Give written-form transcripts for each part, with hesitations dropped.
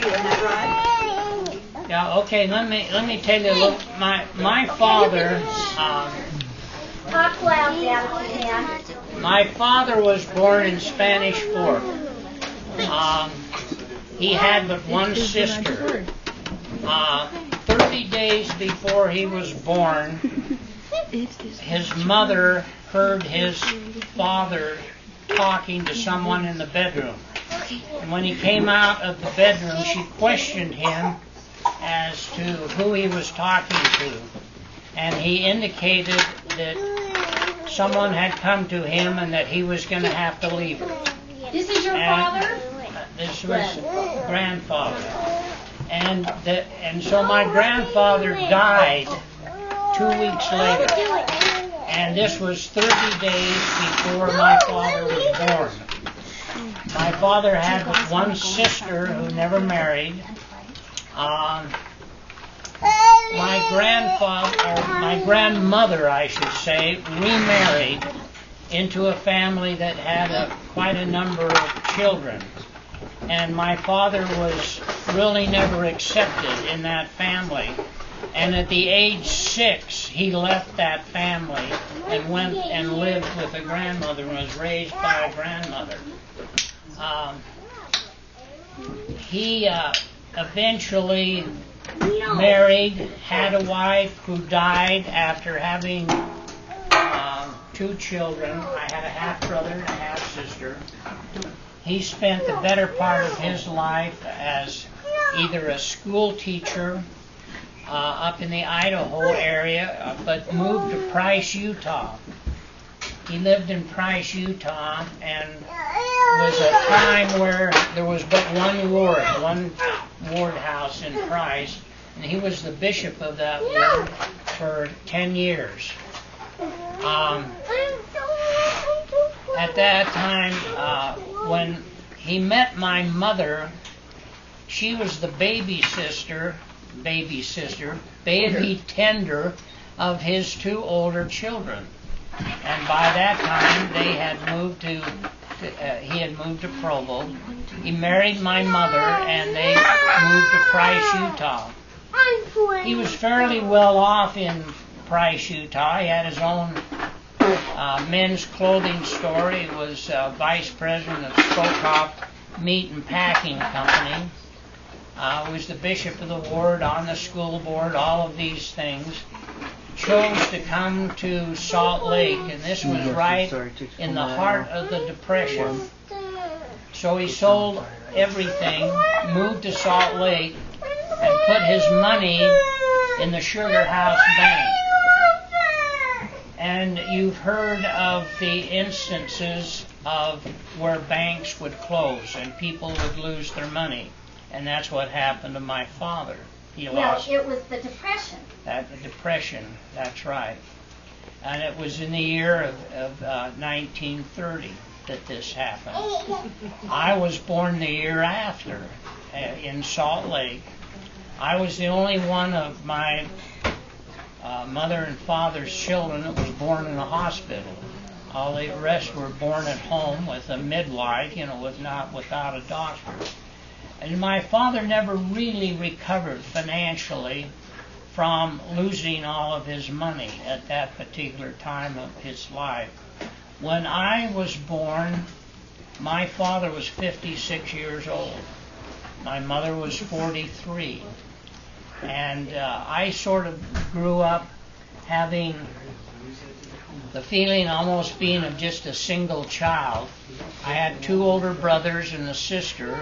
isn't that right? Yeah. Okay. Let me tell you a little. My father. Talk loud, Dad, if you can. My father was born in Spanish Fork. He had but one sister. 30 days before he was born, his mother heard his father talking to someone in the bedroom. And when he came out of the bedroom, she questioned him as to who he was talking to. And he indicated that someone had come to him and that he was going to have to leave her. This is your father? This was grandfather. And so my grandfather died 2 weeks later. And this was 30 days before my father was born. My father had one sister who never married. My grandmother, I should say, remarried into a family that had quite a number of children. And my father was really never accepted in that family. And at the age 6, he left that family and went and lived with a grandmother and was raised by a grandmother. He eventually married, had a wife who died after having 2 children. I had a half-brother and a half-sister. He spent the better part of his life as either a school teacher up in the Idaho area, but moved to Price, Utah. He lived in Price, Utah, and was a time where there was but one ward house in Price, and he was the bishop of that ward for 10 years. At that time, when he met my mother, she was the baby tender of his 2 older children. And by that time, he had moved to Provo. He married my mother, and they moved to Price, Utah. He was fairly well off in Price, Utah. He had his own men's clothing store. He was vice president of Spokoff Meat and Packing Company. Was the bishop of the ward, on the school board, all of these things. Chose to come to Salt Lake, and this was right in the heart of the Depression. So he sold everything, moved to Salt Lake, and put his money in the Sugar House Bank. And you've heard of the instances of where banks would close and people would lose their money. And that's what happened to my father. He lost. It was the Depression. The Depression, that's right. And it was in the year of 1930 that this happened. I was born the year after in Salt Lake. I was the only one of my mother and father's children that was born in a hospital. All the rest were born at home with a midwife, without a doctor. And my father never really recovered financially from losing all of his money at that particular time of his life. When I was born, my father was 56 years old. My mother was 43. And I sort of grew up having the feeling almost being of just a single child. I had 2 older brothers and a sister.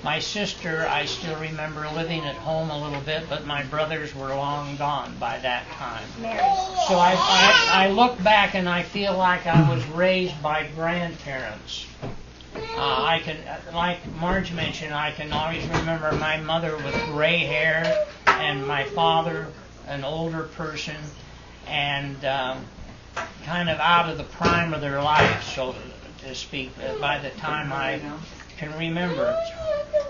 My sister, I still remember living at home a little bit, but my brothers were long gone by that time. So I look back and I feel like I was raised by grandparents. Like Marge mentioned, I can always remember my mother with gray hair and my father, an older person, and kind of out of the prime of their life, so to speak, by the time I can remember.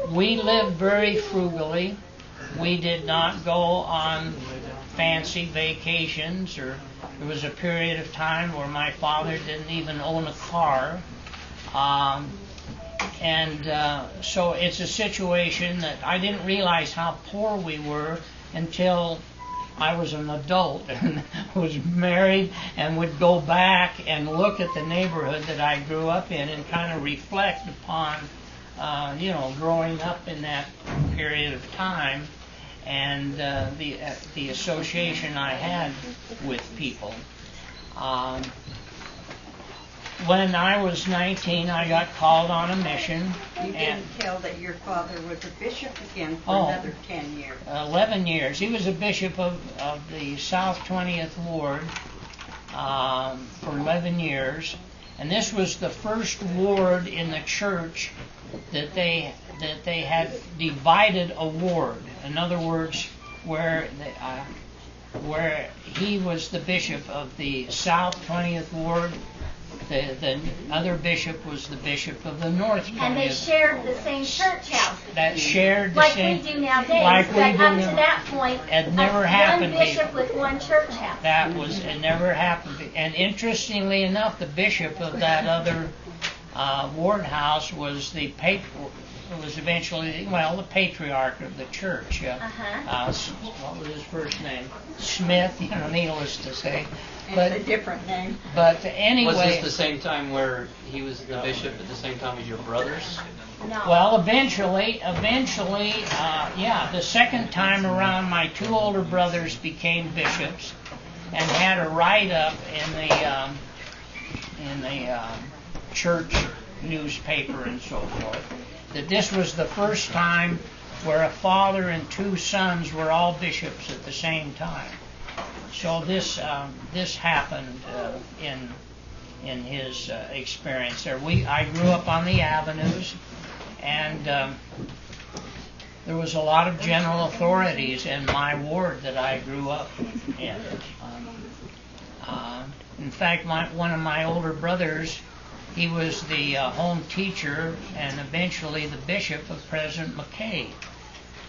We lived very frugally. We did not go on fancy vacations, or there was a period of time where my father didn't even own a car. So it's a situation that I didn't realize how poor we were until I was an adult and was married and would go back and look at the neighborhood that I grew up in and kind of reflect upon, growing up in that period of time and the association I had with people. When I was 19, I got called on a mission. You didn't tell that your father was a bishop again for another 10 years. 11 years. He was a bishop of the South 20th Ward for 11 years. And this was the first ward in the church that they had divided a ward. In other words, where he was the bishop of the South 20th Ward, the other bishop was the bishop of the North 20th. And they shared the same church house. That shared the like same. Like we do nowadays. Like we but do up now. to that point, It never happened one bishop before. with one church house. It never happened. And interestingly enough, the bishop of that other ward house was eventually the patriarch of the church. What was his first name? Smith. Needless to say. But a different name. But anyway. Was this the same time where he was the bishop at the same time as your brothers? No. Well, eventually, the second time around, my two older brothers became bishops and had a write-up in the church newspaper and so forth that this was the first time where a father and two sons were all bishops at the same time. So this happened in his experience there. I grew up on the avenues, and there was a lot of general authorities in my ward that I grew up in. In fact, one of my older brothers, he was the home teacher and eventually the bishop of President McKay.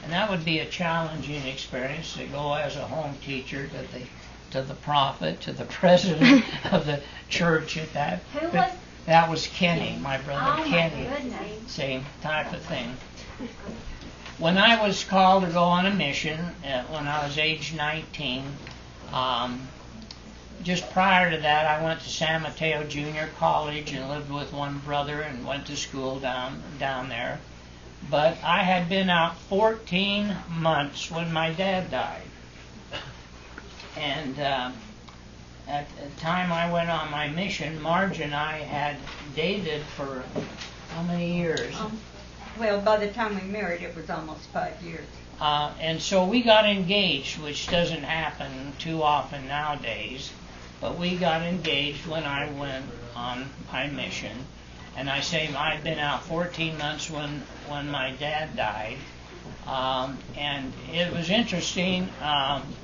And that would be a challenging experience to go as a home teacher to the prophet, to the president of the church at that. Who was? That was Kenny, my brother Kenny. My goodness. Same type of thing. When I was called to go on a mission, when I was age 19, just prior to that, I went to San Mateo Junior College and lived with one brother and went to school down there. But I had been out 14 months when my dad died. And at the time I went on my mission, Marge and I had dated for how many years? Well, by the time we married, it was almost 5 years. And so we got engaged, which doesn't happen too often nowadays. But we got engaged when I went on my mission. And I say I'd been out 14 months when my dad died. And it was interesting,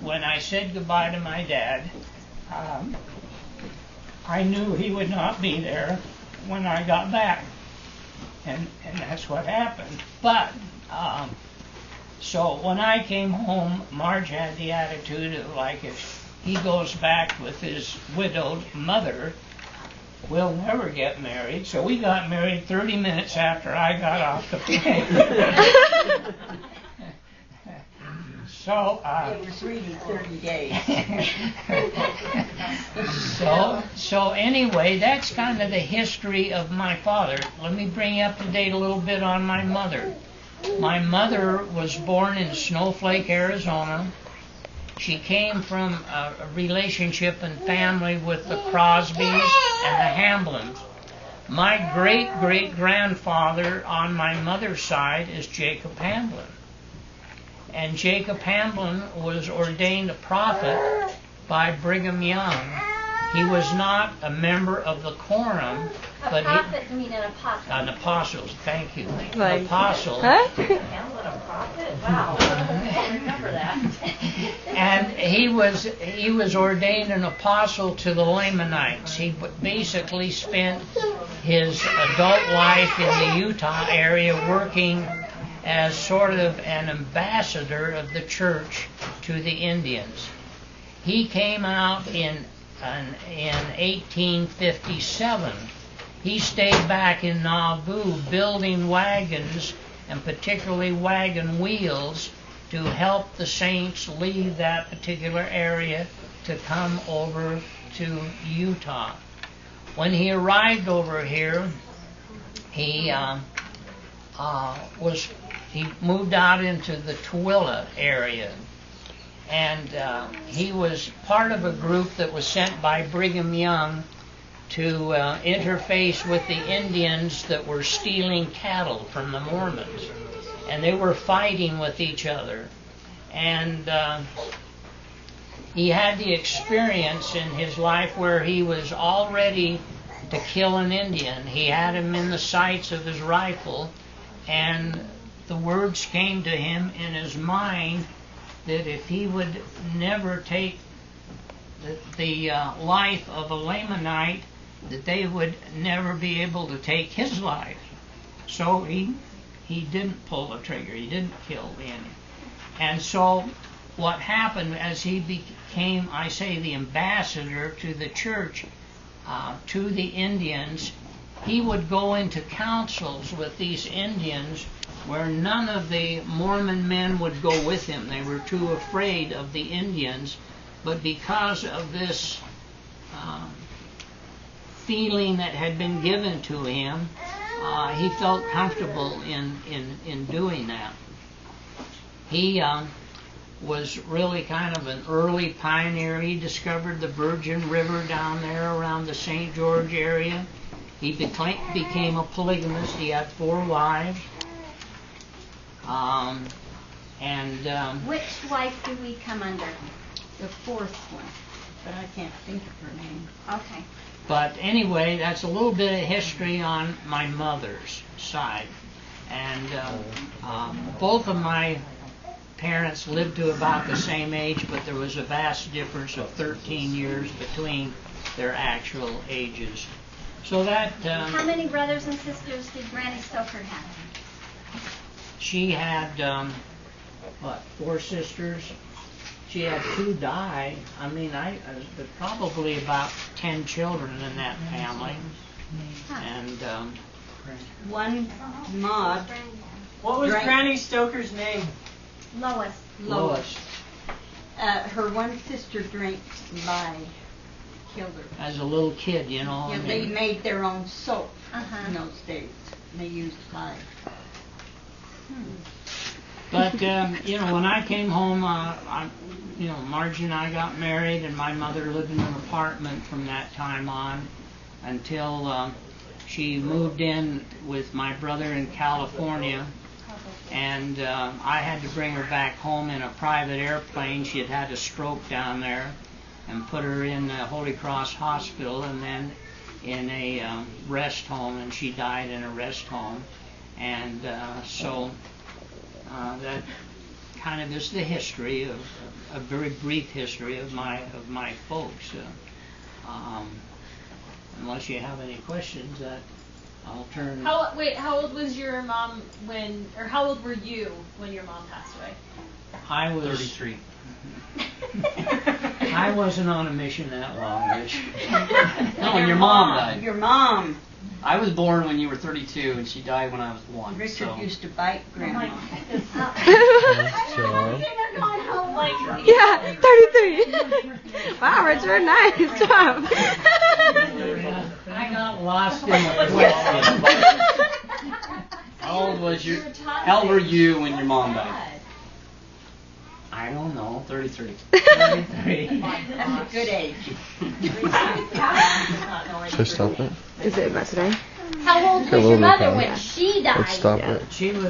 when I said goodbye to my dad, I knew he would not be there when I got back. And that's what happened. But, so when I came home, Marge had the attitude of like, if he goes back with his widowed mother, we'll never get married. So we got married 30 minutes after I got off the plane. So it was really 30 days. So anyway, that's kind of the history of my father. Let me bring you up to date a little bit on my mother. My mother was born in Snowflake, Arizona. She came from a relationship and family with the Crosbys and the Hamblins. My great-great-grandfather on my mother's side is Jacob Hamblin. And Jacob Hamblin was ordained a prophet by Brigham Young. He was not a member of the quorum, but prophet mean an apostle. An apostle, thank you. Right. An apostle. Hamblin, a prophet? Wow. I remember that. And he was ordained an apostle to the Lamanites. He basically spent his adult life in the Utah area working as sort of an ambassador of the church to the Indians. He came out in 1857 he stayed back in Nauvoo building wagons, and particularly wagon wheels, to help the saints leave that particular area to come over to Utah. When he arrived over here, he moved out into the Tooele area, and he was part of a group that was sent by Brigham Young to interface with the Indians that were stealing cattle from the Mormons, and they were fighting with each other. And he had the experience in his life where he was all ready to kill an Indian. He had him in the sights of his rifle, and the words came to him in his mind that if he would never take the life of a Lamanite, that they would never be able to take his life. So he didn't pull the trigger. He didn't kill the Indian. And so what happened as he became, I say, the ambassador to the church, to the Indians, he would go into councils with these Indians where none of the Mormon men would go with him. They were too afraid of the Indians. But because of this feeling that had been given to him, he felt comfortable in doing that. He was really kind of an early pioneer. He discovered the Virgin River down there around the St. George area. He became a polygamist. He had 4 wives. Which wife do we come under? The 4th one, but I can't think of her name. Okay. But anyway, that's a little bit of history on my mother's side. And both of my parents lived to about the same age, but there was a vast difference of 13 years between their actual ages. So that... How many brothers and sisters did Granny Stoker have? She had, 4 sisters. She had 2 die. I mean, there's probably about 10 children in that family. And One, Maud. What was Drank- Granny Stoker's name? Lois. Lois, Her one sister drank lye, killed her. as a little kid, you know. Yeah, they made their own soap Uh-huh. in those days. And they used lye. But, when I came home, Margie and I got married, and my mother lived in an apartment from that time on until she moved in with my brother in California. And I had to bring her back home in a private airplane. She had had a stroke down there, and put her in the Holy Cross Hospital and then in a rest home, and she died in a rest home. And so that kind of is the history of a very brief history of my folks. Unless you have any questions, I'll turn. How old was your mom how old were you when your mom passed away? I was 33. I wasn't on a mission that long, Rich. No, when your mom died. Your mom. I was born when you were 32, and she died when I was 1. Richard so. used to bite Grandma. Yeah, 33. Wow, Richard, nice job. I got lost in the question. How old were you when your mom died? I don't know. 33. 33. That's a good age. Should I stop it? Is it about today? How old was little your mother bit. when she died? Let's stop it. She was